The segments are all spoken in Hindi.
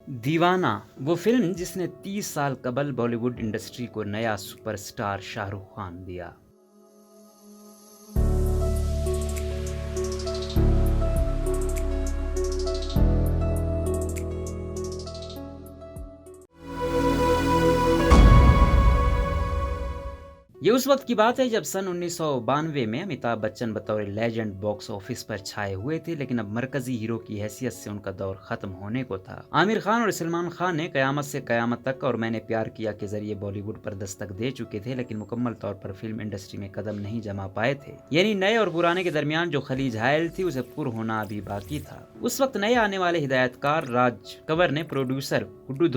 दीवाना वो फिल्म जिसने 30 साल कबल बॉलीवुड इंडस्ट्री को नया सुपरस्टार शाहरुख खान दिया। ये उस वक्त की बात है जब सन 1992 में अमिताभ बच्चन बतौर लेजेंड बॉक्स ऑफिस पर छाए हुए थे, लेकिन अब मरकजी हीरो की हैसियत से उनका दौर खत्म होने को था। आमिर खान और सलमान खान ने कयामत से कयामत तक और मैंने प्यार किया के जरिए बॉलीवुड पर दस्तक दे चुके थे, लेकिन मुकम्मल तौर पर फिल्म इंडस्ट्री में कदम नहीं जमा पाए थे। यानी नए और पुराने के दरमियान जो खलीज हायल थी उसे पुर होना अभी बाकी था। उस वक्त नए आने वाले हिदायतकार राज कंवर ने प्रोड्यूसर गुड्डू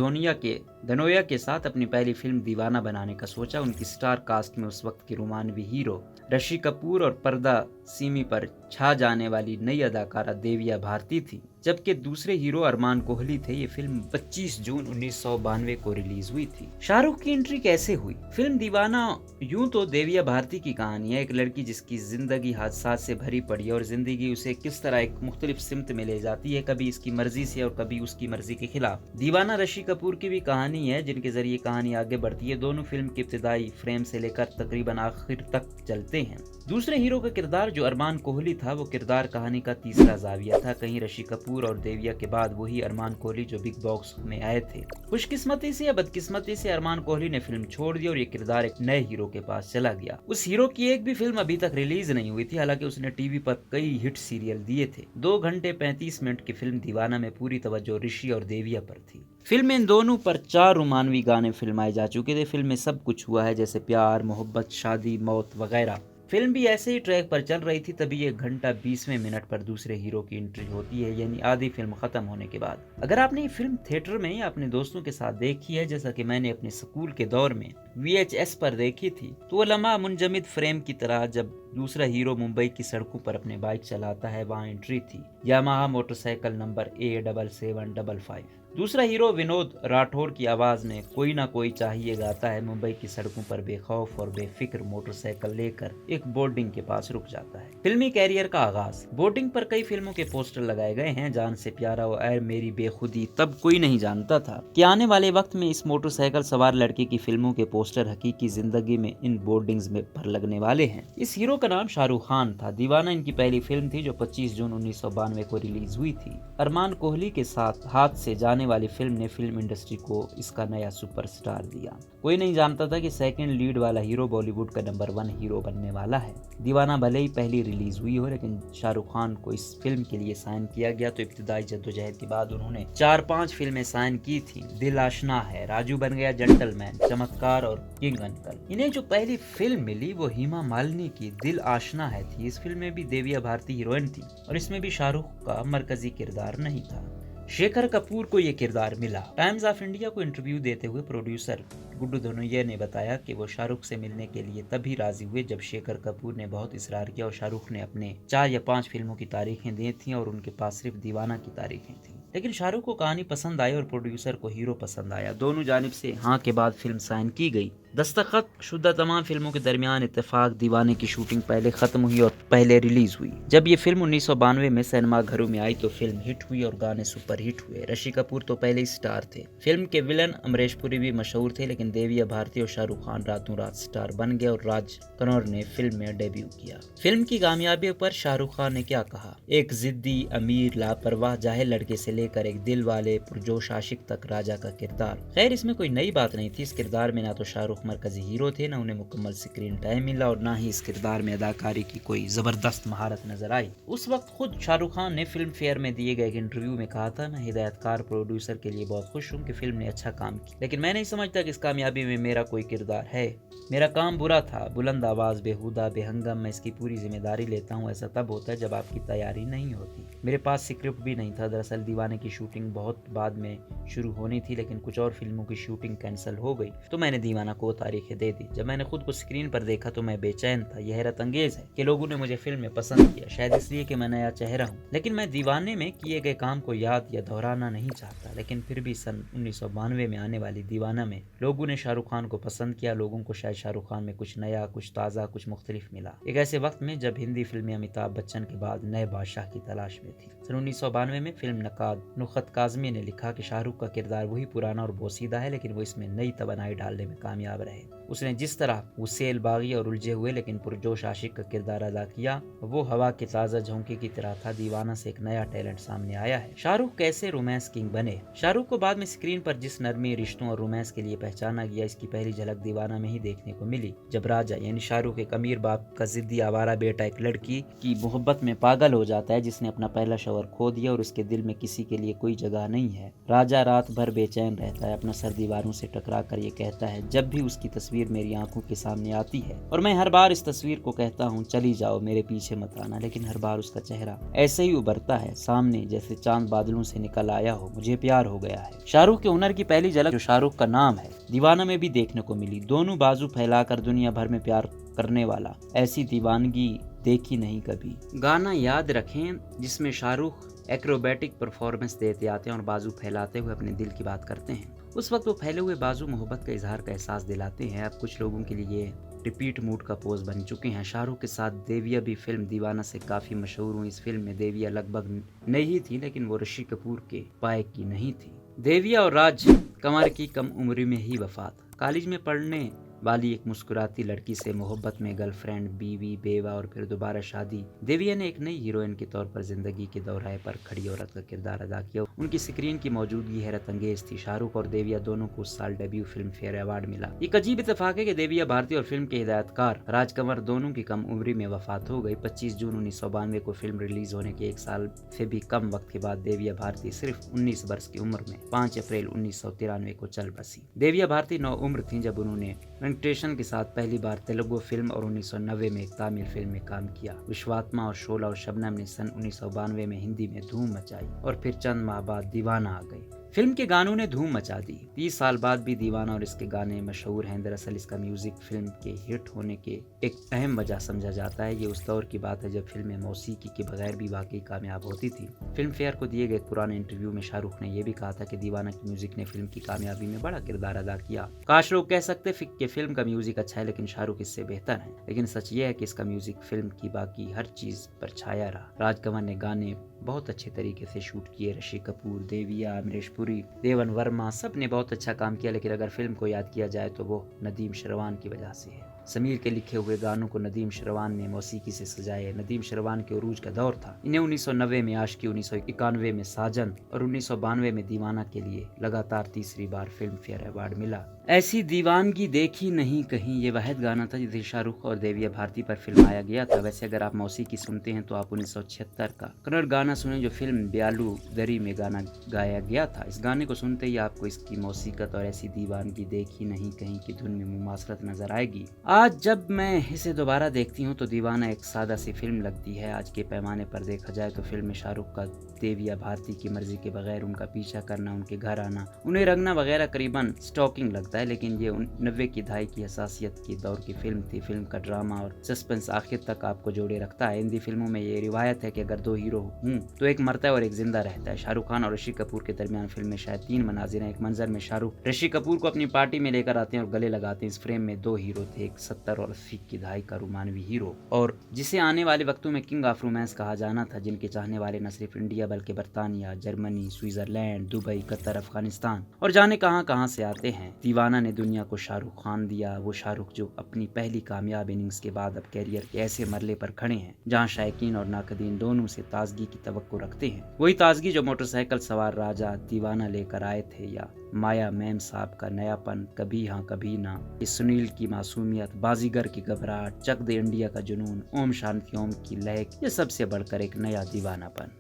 धनोया के साथ अपनी पहली फिल्म दीवाना बनाने का सोचा। उनकी स्टार कास्ट में उस वक्त की रोमानवी हीरो ऋषि कपूर और पर्दा सीमी पर छा जाने वाली नई अदाकारा देविया भारती थी, जबकि दूसरे हीरो अरमान कोहली थे। ये फिल्म 25 जून 1992 को रिलीज हुई थी। शाहरुख की एंट्री कैसे हुई? फिल्म दीवाना यूं तो देविया भारती की कहानी है, एक लड़की जिसकी जिंदगी हादसात से भरी पड़ी है और जिंदगी उसे किस तरह एक मुख्तलिफ सिमत में ले जाती है, कभी इसकी मर्जी से और कभी उसकी मर्जी के खिलाफ। दीवाना ऋषि कपूर की भी कहानी है, जिनके जरिए कहानी आगे बढ़ती है। दोनों फिल्म के इब्तिदाई फ्रेम से लेकर तकरीबन आखिर तक चलते हैं। दूसरे हीरो का किरदार जो अरमान कोहली था, वो किरदार कहानी का तीसरा जाविया था। कहीं ऋषि कपूर और देविया के बाद वही अरमान कोहली जो बिग बॉस में आए थे। खुशकिस्मती से या बदकिस्मती से अरमान कोहली ने फिल्म छोड़ दी और ये किरदार एक नए हीरो के पास चला गया। उस हीरो की एक भी फिल्म अभी तक रिलीज नहीं हुई थी, हालांकि उसने टीवी पर कई हिट सीरियल दिए थे। 2 घंटे 35 मिनट की फिल्म दीवाना में पूरी तवज्जो ऋषि और देविया पर थी। फिल्म में इन दोनों पर 4 रोमानवी गाने फिल्माए जा चुके थे। फिल्म में सब कुछ हुआ है, जैसे प्यार, मोहब्बत, शादी, मौत वगैरह। फिल्म भी ऐसे ही ट्रैक पर चल रही थी, तभी 1 घंटा 20वें मिनट पर दूसरे हीरो की एंट्री होती है, यानी आधी फिल्म खत्म होने के बाद। अगर आपने ये फिल्म थिएटर में या अपने दोस्तों के साथ देखी है, जैसा कि मैंने अपने स्कूल के दौर में VHS पर देखी थी, तो वो लम्हा मुंजमिद फ्रेम की तरह जब दूसरा हीरो मुंबई की सड़कों पर अपने बाइक चलाता है, वहाँ एंट्री थी यामाहा मोटरसाइकिल नंबर A7755। दूसरा हीरो विनोद राठौर की आवाज में कोई ना कोई चाहिए गाता है। मुंबई की सड़कों पर बेखौफ और बेफिक्र मोटरसाइकिल लेकर एक बोर्डिंग के पास रुक जाता है। फिल्मी कैरियर का आगाज। बोर्डिंग पर कई फिल्मों के पोस्टर लगाए गए हैं, जान से प्यारा और ऐ मेरी बेखुदी। तब कोई नहीं जानता था कि आने वाले वक्त में इस मोटरसाइकिल सवार लड़के की फिल्मों के पोस्टर हकीकी जिंदगी में इन बोर्डिंग्स में पर लगने वाले हैं। इस हीरो का नाम शाहरुख खान था। दीवाना इनकी पहली फिल्म थी जो 25 जून 1992 को रिलीज हुई थी। अरमान कोहली के साथ हाथ से जाने वाली फिल्म ने फिल्म इंडस्ट्री को इसका नया सुपरस्टार दिया। कोई नहीं जानता था कि सेकंड लीड वाला हीरो बॉलीवुड का नंबर 1 हीरो बनने वाला है। दीवाना भले ही पहली रिलीज हुई हो, लेकिन शाहरुख खान को इस फिल्म के लिए साइन किया गया तो इब्तिदाई जद्दोजहद के बाद उन्होंने 4-5 फिल्में साइन की थी। दिल आशना है, राजू बन गया जेंटलमैन, चमत्कार और किंग अंकल। इन्हें जो पहली फिल्म मिली वो हेमा मालिनी की दिल आशना है थी। इस फिल्म में भी देविया भारती हीरोइन थी और इसमें भी शाहरुख का मरकजी किरदार नहीं था, शेखर कपूर को यह किरदार मिला। टाइम्स ऑफ इंडिया को इंटरव्यू देते हुए प्रोड्यूसर गुड्डू धनोया ने बताया कि वो शाहरुख से मिलने के लिए तभी राजी हुए जब शेखर कपूर ने बहुत इसरार किया और शाहरुख ने अपने 4 या 5 फिल्मों की तारीखें दी थी और उनके पास सिर्फ दीवाना की तारीखें थी। लेकिन शाहरुख को कहानी पसंद आई और प्रोड्यूसर को हीरो पसंद आया। दोनों जानिब से हाँ के बाद फिल्म साइन की गई। दस्तखत शुदा तमाम फिल्मों के दरमियान इत्तेफाक दीवाने की शूटिंग पहले खत्म हुई और पहले रिलीज हुई। जब ये फिल्म 1992 में सिनेमा घरों में आई तो फिल्म हिट हुई और गाने सुपर हिट हुए। ऋषि कपूर तो पहले ही स्टार थे। फिल्म के विलन अमरीश पुरी भी मशहूर थे, लेकिन देविया भारती और शाहरुख खान रातों रात स्टार बन गए और राज कंवर ने फिल्म में डेब्यू किया। फिल्म की कामयाबी पर शाहरुख खान ने क्या कहा? एक जिद्दी, अमीर, लापरवाह, जाहिल लड़के से लेकर एक दिल वाले पुरजोश आशिक तक राजा का किरदार। खैर, इसमें कोई नई बात नहीं थी। इस किरदार में ना तो शाहरुख मरकजी हीरो थे, ना उन्हें मुकम्मल स्क्रीन टाइम मिला और ना ही इस किरदार में अदाकारी की कोई जबरदस्त महारत नजर आई। उस वक्त खुद शाहरुख खान ने फिल्म फेयर में दिए गए एक इंटरव्यू में कहा था, मैं हिदायतकार प्रोड्यूसर के लिए बहुत खुश हूँ कि फिल्म ने अच्छा काम किया, लेकिन मैं नहीं समझता कि इस कामयाबी में मेरा कोई किरदार है। मेरा काम बुरा था, बुलंद आवाज, बेहुदा, बेहंगम। मैं इसकी पूरी जिम्मेदारी लेता हूँ। ऐसा तब होता है जब आपकी तैयारी नहीं होती। मेरे पास स्क्रिप्ट भी नहीं था। दरअसल दीवाने की शूटिंग बहुत बाद में शुरू होनी थी, लेकिन कुछ और फिल्मों की शूटिंग कैंसिल हो गई तो मैंने दीवाना को तारीखें दे दी। जब मैंने खुद को स्क्रीन पर देखा तो मैं बेचैन था। यह हैरत अंगेज है कि लोगों ने मुझे फिल्म में पसंद किया, शायद इसलिए कि मैं नया चेहरा हूँ। लेकिन मैं दीवाने में किए गए काम को याद या दोहराना नहीं चाहता। लेकिन फिर भी सन 1992 में आने वाली दीवाना में लोगों लोगों ने शाहरुख खान को पसंद किया। लोगों को शायद शाहरुख खान में कुछ नया, कुछ ताज़ा, कुछ मुख्तलिफ मिला। एक ऐसे वक्त में जब हिंदी फिल्में अमिताभ बच्चन के बाद नए बादशाह की तलाश में थी। सन 1992 में फिल्म नकाद नुखत काज़मी ने लिखा कि शाहरुख का किरदार वही पुराना और बोसीदा है, लेकिन वो इसमें नई तवानाई डालने में कामयाब रहे। उसने जिस तरह उसेल बागी और उलझे हुए लेकिन पुरजोश आशिक का किरदार अदा किया, वो हवा के ताज़ा झोंके की तरह था। दीवाना से एक नया टैलेंट सामने आया है। शाहरुख कैसे रोमांस किंग बने? शाहरुख को बाद में स्क्रीन पर जिस नरमी, रिश्तों और रोमांस के लिए पहचाना गया, इसकी पहली झलक दीवाना में ही देखने को मिली। जब राजा यानी शाहरुख एक अमीर बाप का जिद्दी आवारा बेटा एक लड़की की मोहब्बत में पागल हो जाता है जिसने अपना पहला शौहर खो दिया और उसके दिल में किसी के लिए कोई जगह नहीं है। राजा रात भर बेचैन रहता है। अपना सर दीवारों से टकरा कर ये कहता है, जब भी उसकी तस्वीर मेरी आंखों के सामने आती है और मैं हर बार इस तस्वीर को कहता हूँ, चली जाओ, मेरे पीछे मत आना, लेकिन हर बार उसका चेहरा ऐसे ही उभरता है सामने जैसे चांद बादलों से निकल आया हो। मुझे प्यार हो गया है। शाहरुख के हुनर की पहली झलक जो शाहरुख का नाम है दीवाना में भी देखने को मिली। दोनों बाजू फैलाकर दुनिया भर में प्यार करने वाला, ऐसी दीवानगी देखी नहीं कभी। गाना याद रखें जिसमें शाहरुख एक्रोबैटिक परफॉर्मेंस देते आते हैं और बाजू फैलाते हुए अपने दिल की बात करते हैं। उस वक्त वो फैले हुए बाजू मोहब्बत का इजहार का एहसास दिलाते हैं। अब कुछ लोगों के लिए रिपीट मूड का पोज बन चुके हैं। शाहरुख के साथ देविया भी फिल्म दीवाना से काफी मशहूर हुई। इस फिल्म में देविया लगभग नई थी, लेकिन वो ऋषि कपूर के पाए की नहीं थी। देविया और राज कंवर की कम उम्र में ही वफात। कॉलेज में पढ़ने वाली एक मुस्कुराती लड़की से मोहब्बत में गर्लफ्रेंड, बीवी, बेवा और फिर दोबारा शादी। देविया ने एक नई हीरोइन के तौर पर जिंदगी के दौराहे पर खड़ी औरत का किरदार अदा किया। उनकी स्क्रीन की मौजूदगी हैरत अंगेज थी। शाहरुख और देविया दोनों को उस साल डेब्यू फिल्म फेयर अवार्ड मिला। एक अजीब इत्तेफाक है कि देविया भारती और फिल्म के हिदायतकार राज कंवर दोनों की कम उम्री में वफात हो गई। 25 जून 1992 को फिल्म रिलीज होने के एक साल से भी कम वक्त के बाद देविया भारती सिर्फ 19 वर्ष की उम्र में 5 अप्रैल 1993 को चल बसी। देविया भारती 9 उम्र थी जब उन्होंने वेंकटेशन के साथ पहली बार तेलुगु फिल्म और 1990 में एक तमिल फिल्म में काम किया। विश्वात्मा और शोला और शबनम ने सन 1992 में हिंदी में धूम मचाई और फिर चंद माह बाद दीवाना आ गई। फिल्म के गानों ने धूम मचा दी। 30 साल बाद भी दीवाना और इसके गाने मशहूर हैं। दरअसल इसका म्यूजिक फिल्म के हिट होने के एक अहम वजह समझा जाता है। ये उस दौर की बात है जब फिल्में मौसीकी के बगैर भी वाकई कामयाब होती थी। फिल्म फेयर को दिए गए पुराने इंटरव्यू में शाहरुख ने यह भी कहा था कि दीवाना की म्यूजिक ने फिल्म की कामयाबी में बड़ा किरदार अदा किया। काश लोग कह सकते कि फिल्म का म्यूजिक अच्छा है, लेकिन शाहरुख इससे बेहतर है। लेकिन सच ये है कि इसका म्यूजिक फिल्म की बाकी हर चीज पर छाया रहा। राज कंवर ने गाने बहुत अच्छे तरीके से शूट किए। ऋषि कपूर, देविया, अमरीश पुरी, देवन वर्मा सब ने बहुत अच्छा काम किया। लेकिन अगर फिल्म को याद किया जाए तो वो नदीम श्रवान की वजह से है। समीर के लिखे हुए गानों को नदीम श्रवान ने मौसीकी से सजाए। नदीम श्रवान के उरूज का दौर था। इन्हें 1990 में आशिकी, 1991 में साजन और 1992 में दीवाना के लिए लगातार तीसरी बार फिल्म फेयर अवार्ड मिला। ऐसी दीवानगी देखी नहीं कहीं, ये वाहिद गाना था जिसे शाहरुख और देविया भारती पर फिल्माया गया था। वैसे अगर आप मौसीकी सुनते हैं तो आप 1976 का कन्नड़ गाना सुने जो फिल्म ब्यालू दरी में गाना गाया गया था। इस गाने को सुनते ही आपको इसकी मौसीकत और ऐसी दीवानगी देखी नहीं कहीं की धुन में मुमासरत नजर आएगी। आज जब मैं इसे दोबारा देखती हूँ तो दीवाना एक सादा सी फिल्म लगती है। आज के पैमाने पर देखा जाए तो फिल्म में शाहरुख का देविया भारती की मर्जी के बगैर उनका पीछा करना, उनके घर आना, उन्हें रंगना वगैरह करीबन स्टॉकिंग लगता है। लेकिन ये 90 की दहाई की हसासियत की दौर की फिल्म थी। फिल्म का ड्रामा और सस्पेंस आखिर तक आपको जोड़े रखता है। हिंदी फिल्मों में ये रिवायत है कि अगर 2 हीरो हूँ तो एक मरता है और एक जिंदा रहता है। शाहरुख खान और ऋषि कपूर के दरमियान फिल्म में शायद 3 मनाजिर हैं। एक मंजर में शाहरुख ऋषि कपूर को अपनी पार्टी में लेकर आते हैं और गले लगाते हैं। इस फ्रेम में 2 हीरो थे, एक 70 और 80 की दहाई का रोमानवी हीरो और जिसे आने वाले वक्तों में किंग ऑफ रोमांस कहा जाना था, जिनके चाहने वाले न सिर्फ इंडिया बल्कि बर्तानिया, Germany, Switzerland, Dubai, Qatar, Afghanistan और जाने कहां से आते हैं। दीवाना ने दुनिया को शाहरुख खान दिया। वो शाहरुख जो अपनी पहली कामयाब इनिंग्स के बाद अब कैरियर के ऐसे मरले पर खड़े हैं जहां शायकीन और नाकदीन दोनों से ताजगी की तवक्को रखते हैं। वही ताजगी जो मोटरसाइकिल सवार राजा दीवाना लेकर आए थे, या माया मैम साहब का नयापन, कभी हाँ कभी ना, इस सुनील की मासूमियत, बाजीगर की घबराहट, चक दे इंडिया का जुनून, ओम शांति ओम की लहक, ये सबसे बढ़कर एक नया दीवानापन।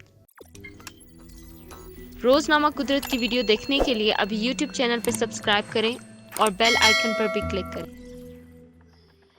रोजनामा कुदरत की वीडियो देखने के लिए अभी YouTube चैनल पर सब्सक्राइब करें और बेल आइकन पर भी क्लिक करें।